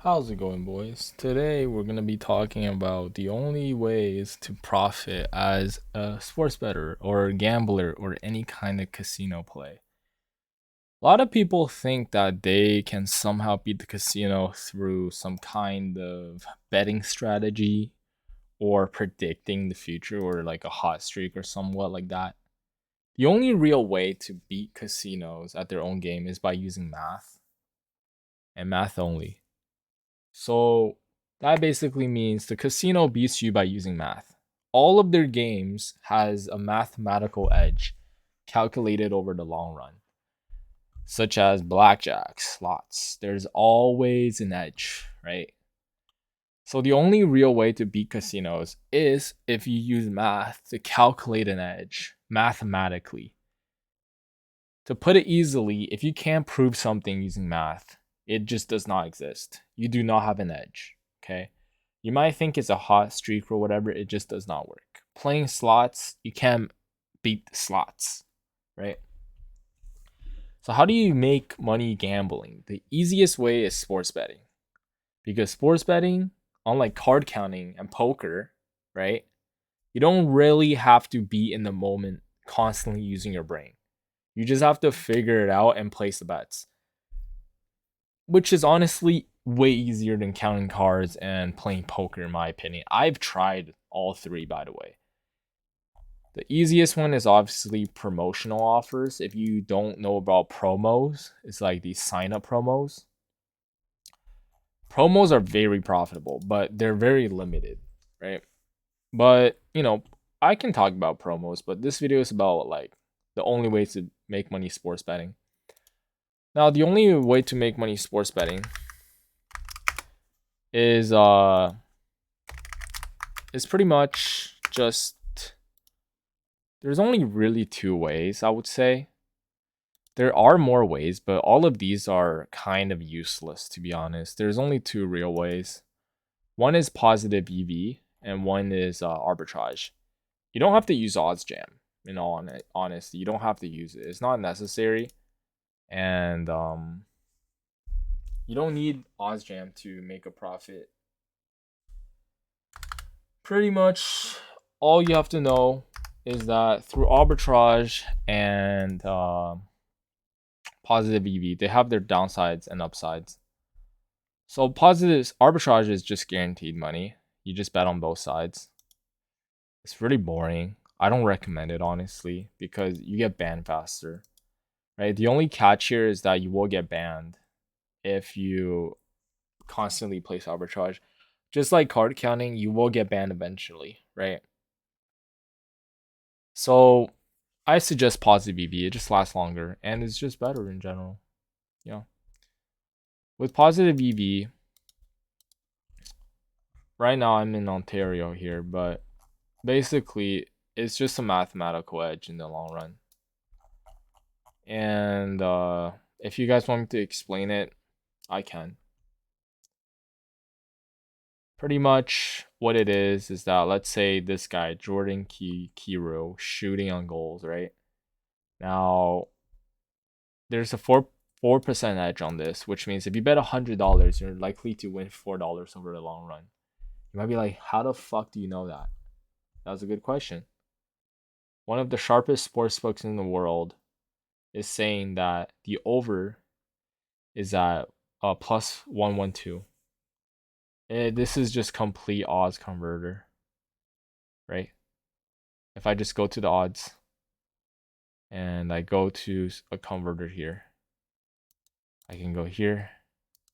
How's it going, boys? Today we're going to be talking about the only ways to profit as a sports bettor or gambler or any kind of casino play. A lot of people think that they can somehow beat the casino through some kind of betting strategy or predicting the future or like a hot streak or somewhat like that. The only real way to beat casinos at their own game is by using math and math only. So that basically means the casino beats you by using math. All of their games has a mathematical edge calculated over the long run, such as blackjack, slots. There's always an edge, right? So the only real way to beat casinos is if you use math to calculate an edge mathematically. To put it easily, if you can't prove something using math, it just does not exist. You do not have an edge. Okay. You might think it's a hot streak or whatever, it just does not work. Playing slots, you can't beat the slots, right? So, how do you make money gambling? The easiest way is sports betting. Because sports betting, unlike card counting and poker, right? You don't really have to be in the moment constantly using your brain. You just have to figure it out and place the bets, which is honestly way easier than counting cards and playing poker, in my opinion. I've tried all three, by the way. The easiest one is obviously promotional offers. If you don't know about promos, it's like these sign up promos. Promos are very profitable, but they're very limited, right? But, I can talk about promos, but this video is about like the only ways to make money sports betting. Now, the only way to make money sports betting is pretty much just there's only really two ways, I would say. There are more ways, but all of these are kind of useless, to be honest. There's only two real ways. One is positive EV, and one is arbitrage. You don't have to use odds jam. In all honesty, you don't have to use it. It's not necessary, and you don't need odds jam to make a profit. Pretty much all you have to know is that through arbitrage and positive EV, they have their downsides and upsides. So positive arbitrage is just guaranteed money. You just bet on both sides. It's really boring. I don't recommend it honestly because you get banned faster. Right? The only catch here is that you will get banned if you constantly place arbitrage. Just like card counting, you will get banned eventually, right? So I suggest positive EV. It just lasts longer and it's just better in general. Yeah. With positive EV, right now I'm in Ontario here, but basically it's just a mathematical edge in the long run. And if you guys want me to explain it, I can. Pretty much what it is that let's say this guy Jordan Kiro shooting on goals, right? Now there's a 4% edge on this, which means if you bet $100, you're likely to win $4 over the long run. You might be like, how the fuck do you know that? That was a good question. One of the sharpest sports books in the world is saying that the over is at plus 112. This is just complete odds converter, right? If I just go to the odds and I go to a converter here, I can go here,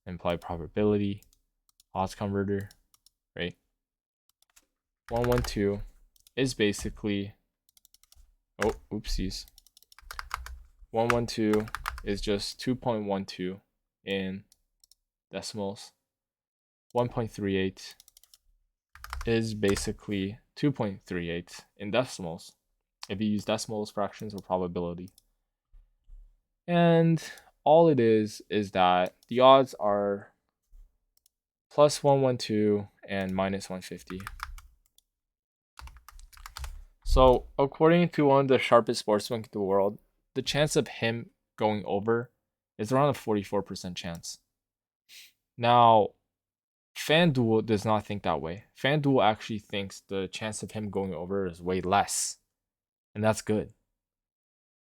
apply probability, odds converter, right? 112 is basically, oh, oopsies. 112 is just 2.12 in decimals. 1.38 is basically 2.38 in decimals if you use decimals, fractions, or probability. And all it is that the odds are plus 112 and minus 150. So, according to one of the sharpest sportsmen in the world, the chance of him going over is around a 44% chance. Now, FanDuel does not think that way. FanDuel actually thinks the chance of him going over is way less. And that's good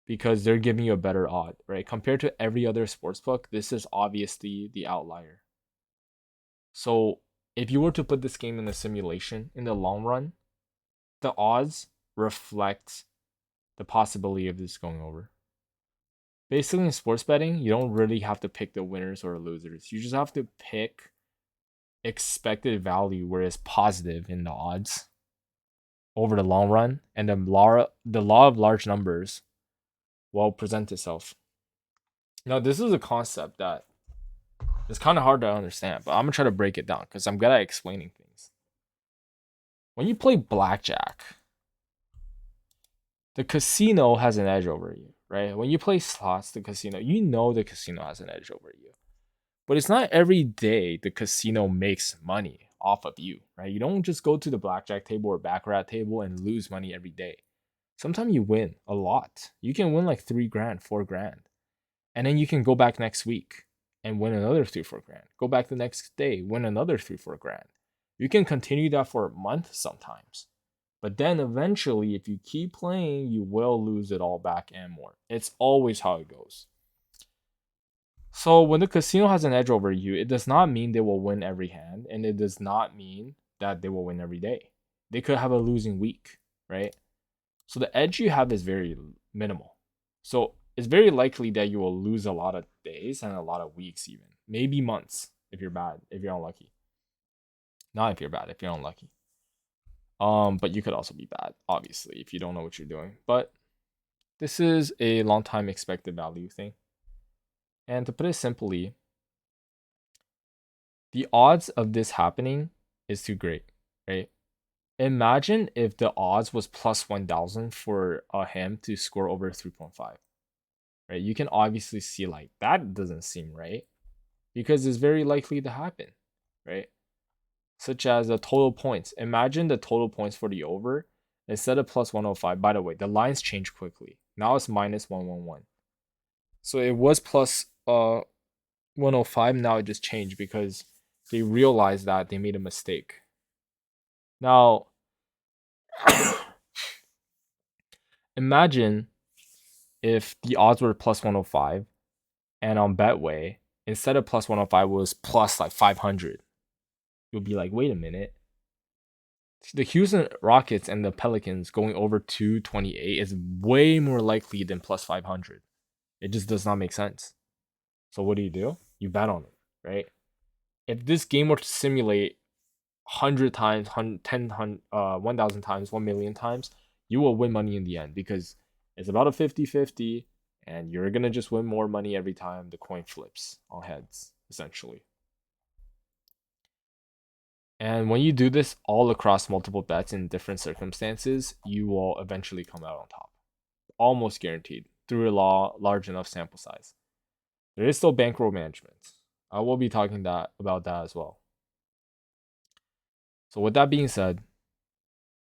because they're giving you a better odd, right? Compared to every other sportsbook, this is obviously the outlier. So if you were to put this game in a simulation in the long run, the odds reflect the possibility of this going over. Basically, in sports betting, you don't really have to pick the winners or losers. You just have to pick expected value where it's positive in the odds over the long run, and the law of large numbers will present itself. Now, this is a concept that is kind of hard to understand, but I'm gonna try to break it down because I'm good at explaining things. When you play blackjack, the casino has an edge over you, right? When you play slots, the casino, you know the casino has an edge over you. But it's not every day the casino makes money off of you, right? You don't just go to the blackjack table or baccarat table and lose money every day. Sometimes you win a lot. You can win like 3 grand, 4 grand. And then you can go back next week and win another 3, 4 grand. Go back the next day, win another 3, 4 grand. You can continue that for a month sometimes. But then eventually, if you keep playing, you will lose it all back and more. It's always how it goes. So when the casino has an edge over you, it does not mean they will win every hand, and it does not mean that they will win every day. They could have a losing week, right? So the edge you have is very minimal. So it's very likely that you will lose a lot of days and a lot of weeks, even maybe months if you're bad, if you're unlucky. Not if you're bad, if you're unlucky. But you could also be bad, obviously, if you don't know what you're doing. But this is a long time expected value thing. And to put it simply, the odds of this happening is too great, right? Imagine if the odds was plus 1,000 for him to score over 3.5, right? You can obviously see like that doesn't seem right because it's very likely to happen, right? Such as the total points. Imagine the total points for the over instead of plus 105. By the way, the lines change quickly. Now it's minus 111. So it was plus 105. Now it just changed because they realized that they made a mistake. Now, imagine if the odds were plus 105 and on Betway, instead of plus 105 was plus like 500. You'll be like, wait a minute. The Houston Rockets and the Pelicans going over 228 is way more likely than plus 500. It just does not make sense. So what do? You bet on it, right? If this game were to simulate 100 times, 1,000 times, 1 million times, you will win money in the end because it's about a 50-50 and you're going to just win more money every time the coin flips on heads, essentially. And when you do this all across multiple bets in different circumstances, you will eventually come out on top. Almost guaranteed through a large enough sample size. There is still bankroll management. I will be talking about that as well. So with that being said,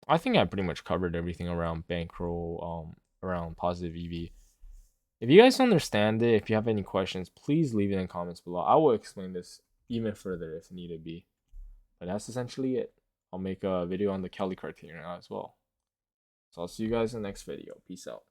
I think I pretty much covered everything around bankroll, around positive EV. If you guys understand it, if you have any questions, please leave it in the comments below. I will explain this even further if needed be. But that's essentially it. I'll make a video on the Kelly criterion as well. So I'll see you guys in the next video. Peace out.